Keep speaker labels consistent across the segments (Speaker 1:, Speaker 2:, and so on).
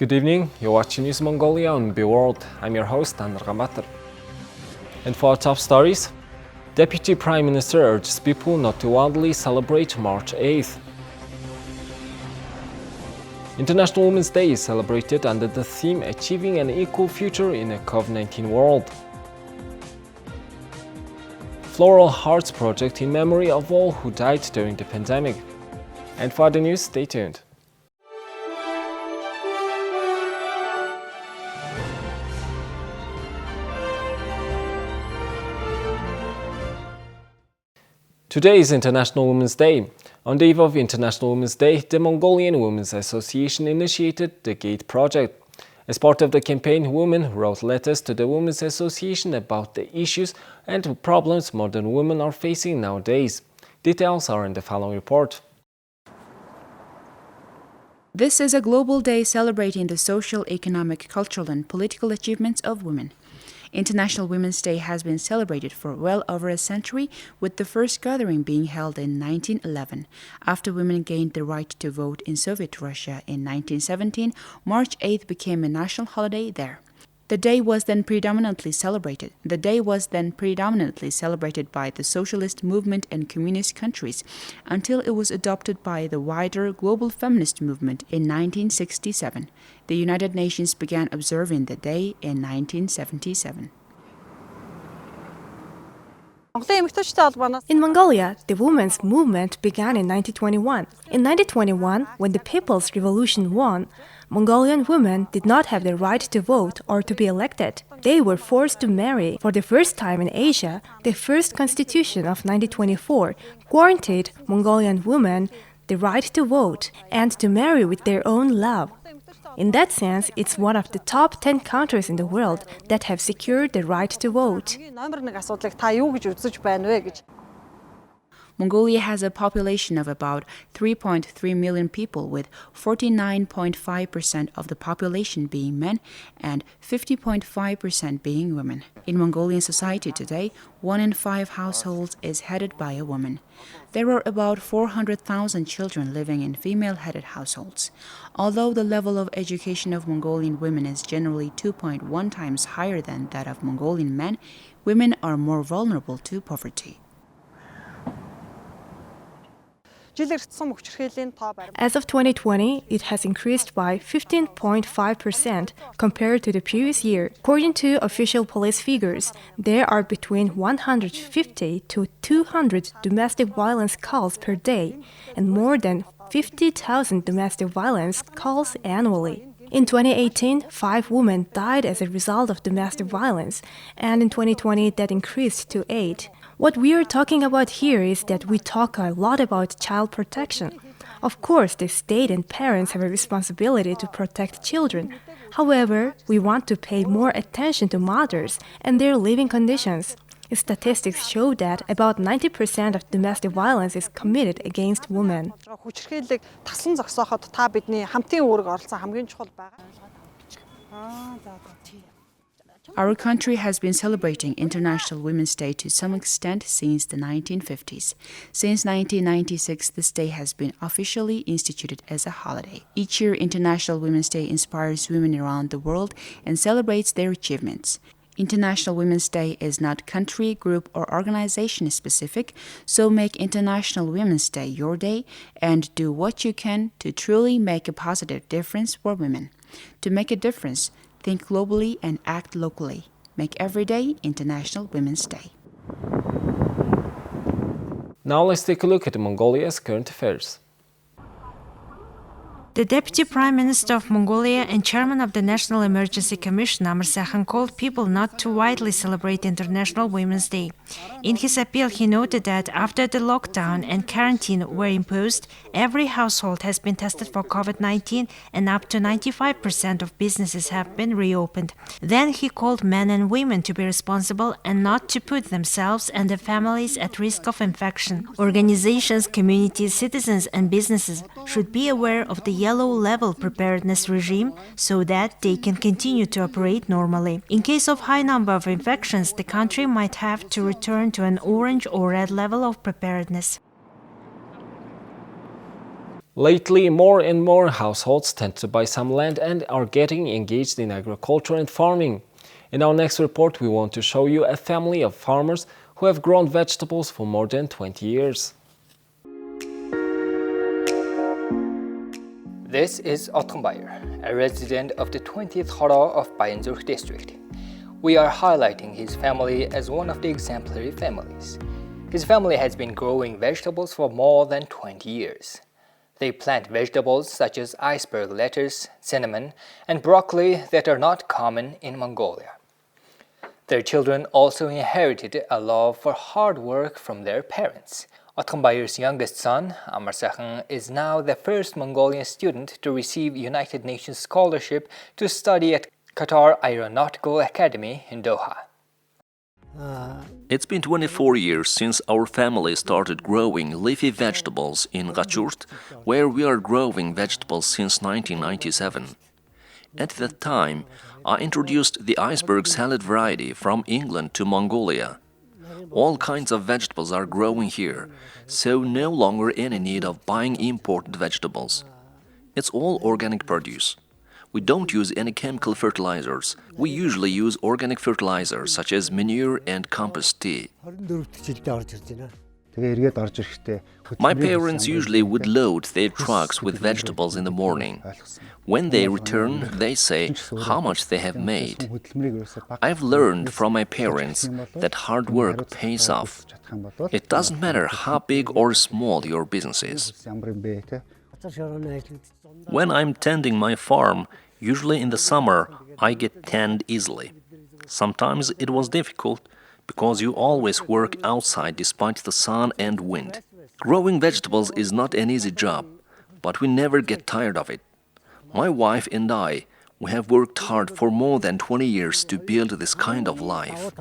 Speaker 1: Good evening, you're watching News Mongolia on MNB World. I'm your host, ULANBAATAR. And for our top stories, Deputy Prime Minister urges people not to wildly celebrate March 8th. International Women's Day is celebrated under the theme Achieving an Equal Future in a COVID-19 World. Floral Hearts Project in memory of all who died during the pandemic. And for the news, stay tuned. Today is International Women's Day. On the eve of International Women's Day, the Mongolian Women's Association initiated the GATE project. As part of the campaign, women wrote letters to the Women's Association about the issues and problems modern women are facing nowadays. Details are in the following report.
Speaker 2: This is a global day celebrating the social, economic, cultural and political achievements of women. International Women's Day has been celebrated for well over a century, with the first gathering being held in 1911. After women gained the right to vote in Soviet Russia in 1917, March 8th became a national holiday there. The day was then predominantly celebrated by the socialist movement in communist countries until it was adopted by the wider global feminist movement in 1967. The United Nations began observing the day in 1977.
Speaker 3: In Mongolia, the women's movement began in 1921. In 1921, when the People's Revolution won, Mongolian women did not have the right to vote or to be elected. They were forced to marry. For the first time in Asia, the first constitution of 1924 guaranteed Mongolian women the right to vote and to marry with their own love. In that sense, it's one of the top 10 countries in the world that have secured the right to vote.
Speaker 2: Mongolia has a population of about 3.3 million people, with 49.5% of the population being men and 50.5% being women. In Mongolian society today, 1 in 5 households is headed by a woman. There are about 400,000 children living in female-headed households. Although the level of education of Mongolian women is generally 2.1 times higher than that of Mongolian men, women are more vulnerable to poverty.
Speaker 3: As of 2020, it has increased by 15.5% compared to the previous year. According to official police figures, there are between 150 to 200 domestic violence calls per day and more than 50,000 domestic violence calls annually. In 2018, 5 women died as a result of domestic violence, and in 2020 that increased to 8. What we are talking about here is that we talk a lot about child protection. Of course, the state and parents have a responsibility to protect children. However, we want to pay more attention to mothers and their living conditions. Statistics show that about 90% of domestic violence is committed against women.
Speaker 2: Our country has been celebrating International Women's Day to some extent since the 1950s. Since 1996, this day has been officially instituted as a holiday. Each year, International Women's Day inspires women around the world and celebrates their achievements. International Women's Day is not country, group, or organization specific, so make International Women's Day your day and do what you can to truly make a positive difference for women. To make a difference, think globally and act locally. Make every day International Women's Day.
Speaker 1: Now let's take a look at Mongolia's current affairs.
Speaker 4: The Deputy Prime Minister of Mongolia and Chairman of the National Emergency Commission, Amirsahan, called people not to widely celebrate International Women's Day. In his appeal, he noted that after the lockdown and quarantine were imposed, every household has been tested for COVID-19 and up to 95% of businesses have been reopened. Then he called men and women to be responsible and not to put themselves and their families at risk of infection. Organizations, communities, citizens and businesses should be aware of the yellow-level preparedness regime so that they can continue to operate normally. In case of high number of infections, the country might have to return to an orange or red level of preparedness.
Speaker 1: Lately, more and more households tend to buy some land and are getting engaged in agriculture and farming. In our next report, we want to show you a family of farmers who have grown vegetables for more than 20 years.
Speaker 5: This is Otunbayır, a resident of the 20th Hara of BEIJING district. We are highlighting his family as one of the exemplary families. His family has been growing vegetables for more than 20 years. They plant vegetables such as iceberg lettuce, cinnamon, and broccoli that are not common in Mongolia. Their children also inherited a love for hard work from their parents. Otunbayır's youngest son, Amarsahan, is now the first Mongolian student to receive United Nations scholarship to study at Qatar Aeronautical Academy in Doha.
Speaker 6: It's been 24 years since our family started growing leafy vegetables in Gachurt, where we are growing vegetables since 1997. At that time, I introduced the iceberg salad variety from England to Mongolia. All kinds of vegetables are growing here, so no longer any need of buying imported vegetables. It's all organic produce. We don't use any chemical fertilizers. We usually use organic fertilizers such as manure and compost tea. My parents usually would load their trucks with vegetables in the morning. When they return, they say how much they have made. I've learned from my parents that hard work pays off. It doesn't matter how big or small your business is. When I'm tending my farm, usually in the summer, I get tanned easily. Sometimes it was difficult because you always work outside despite the sun and wind. Growing vegetables is not an easy job, but we never get tired of it. My wife and I, we have worked hard for more than 20 years to build this kind of life.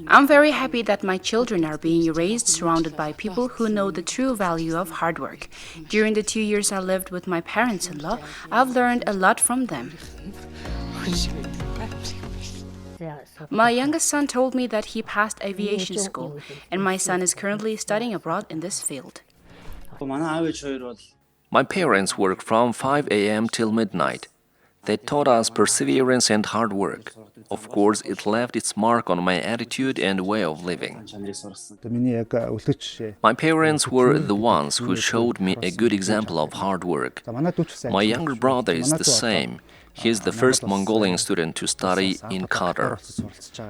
Speaker 2: I'm very happy that my children are being raised surrounded by people who know the true value of hard work. During the 2 years I lived with my parents-in-law, I've learned a lot from them. My youngest son told me that he passed aviation school, and my son is currently studying abroad in this field.
Speaker 6: My parents work from 5 a.m. till midnight. They taught us perseverance and hard work. Of course, it left its mark on my attitude and way of living. My parents were the ones who showed me a good example of hard work. My younger brother is the same. He is the first Mongolian student to study in Qatar.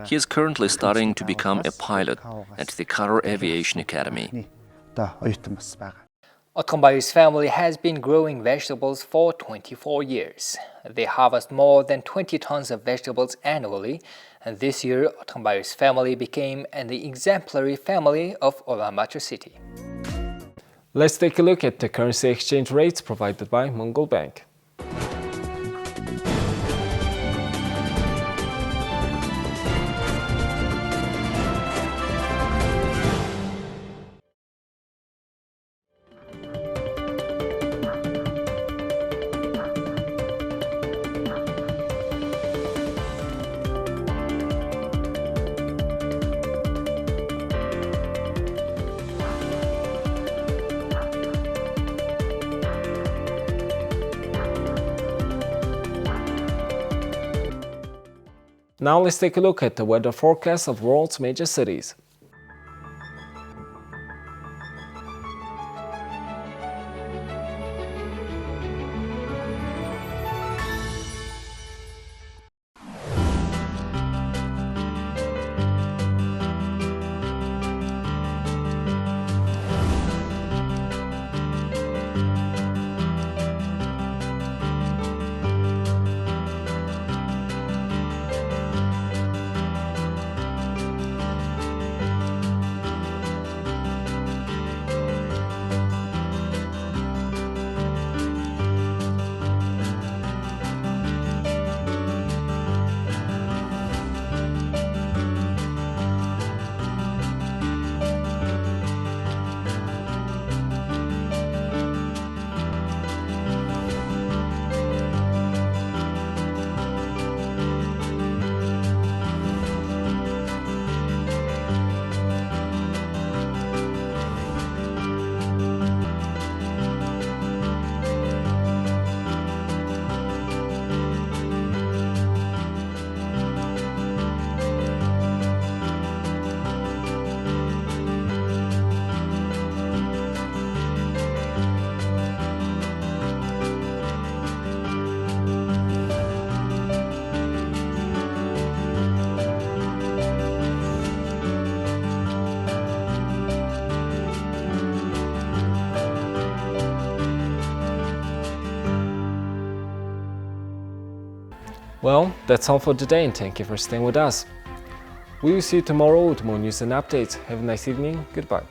Speaker 6: He is currently studying to become a pilot at the Qatar Aviation Academy.
Speaker 5: Otunbayır's family has been growing vegetables for 24 years. They harvest more than 20 tons of vegetables annually, and this year Otunbayır's family became an exemplary family of ULANBAATAR city.
Speaker 1: Let's take a look at the currency exchange rates provided by Mongol Bank. Now let's take a look at the weather forecast of the world's major cities. Well, that's all for today, and thank you for staying with us. We will see you tomorrow with more news and updates. Have a nice evening. Goodbye.